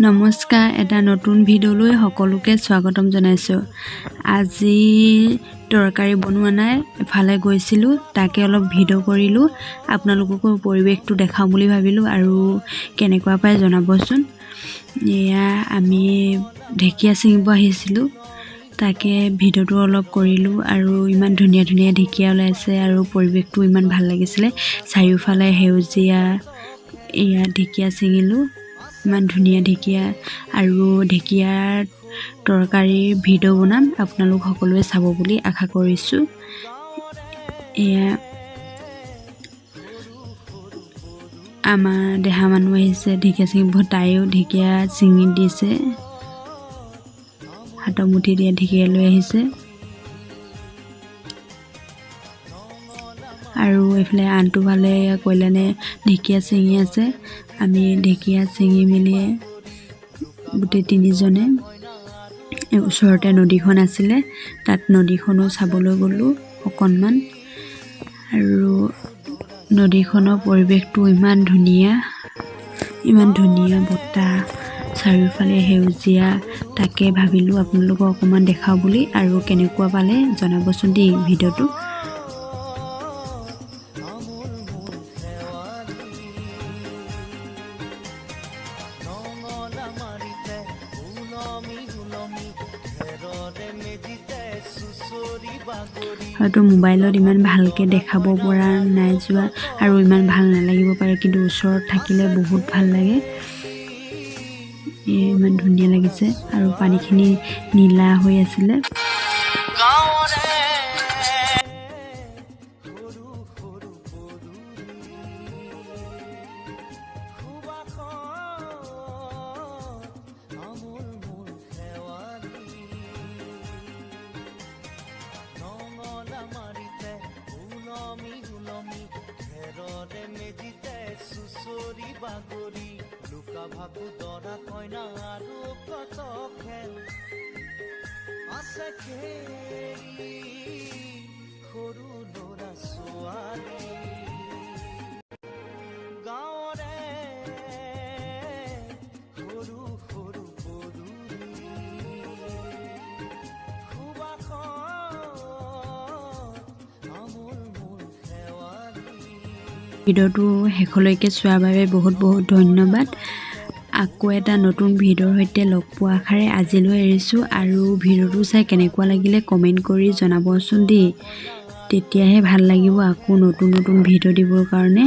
নমস্কাৰ, এটা নতুন ভিডিঅ'লৈ সকলোকে স্বাগতম জনাইছোঁ। আজি তৰকাৰী বনোৱা নাই, এফালে গৈছিলোঁ, তাকে অলপ ভিডিঅ' কৰিলোঁ। আপোনালোককো পৰিৱেশটো দেখাওঁ বুলি ভাবিলোঁ আৰু কেনেকুৱা পাই জনাবচোন। এয়া আমি ঢেকীয়া ছিঙিব আহিছিলোঁ, তাকে ভিডিঅ'টো অলপ কৰিলোঁ আৰু ইমান ধুনীয়া ধুনীয়া ঢেকীয়া ওলাইছে আৰু পৰিৱেশটো ইমান ভাল লাগিছিলে। চাৰিওফালে সেউজীয়া, এয়া ঢেকীয়া ছিঙিলোঁ। ইমান ধুনীয়া ঢেকীয়া আৰু ঢেকীয়াৰ তৰকাৰীৰ ভিডিঅ' বনাম, আপোনালোক সকলোৱে চাব বুলি আশা কৰিছোঁ। এয়া আমাৰ দেহা মানুহ আহিছে ঢেকীয়া ছিঙিব, তাইও ঢেকীয়া ছিঙি দিছে, হাতৰ মুঠি দিয়া ঢেকীয়া লৈ আহিছে। আৰু এইফালে আনটো ফালে কল্যাণে ঢেকীয়া ছিঙি আছে। আমি ঢেকীয়া ছিঙি মেলি গোটেই তিনিজনে ওচৰতে নদীখন আছিলে, তাত নদীখনো চাবলৈ গ'লোঁ অকণমান। আৰু নদীখনৰ পৰিৱেশটো ইমান ধুনীয়া বতাহ, চাৰিওফালে সেউজীয়া, তাকে ভাবিলোঁ আপোনালোকক অকণমান দেখাওঁ বুলি। আৰু কেনেকুৱা পালে জনাবচোন দেই ভিডিঅ'টো। হয়তো মোবাইলত ইমান ভালকৈ দেখাব পৰা নাই যোৱা আৰু ইমান ভাল নালাগিব পাৰে, কিন্তু ওচৰত থাকিলে বহুত ভাল লাগে। ইমান ধুনীয়া লাগিছে আৰু পানীখিনি নীলা হৈ আছিলে। ভাবু দৰা কইনা আৰু কত খেল আছে, সৰু ল'ৰা ছোৱালী গাঁৱৰে সৰু সৰু ভিডিঅ'টো শেষলৈকে চোৱাৰ বাবে বহুত বহুত ধন্যবাদ। আকৌ এটা নতুন ভিডিঅ'ৰ সৈতে লগ পোৱা আশাৰে আজিলৈ এৰিছোঁ। আৰু ভিডিঅ'টো চাই কেনেকুৱা লাগিলে কমেণ্ট কৰি জনাবচোন দেই, তেতিয়াহে ভাল লাগিব আকৌ নতুন ভিডিঅ' দিবৰ কাৰণে।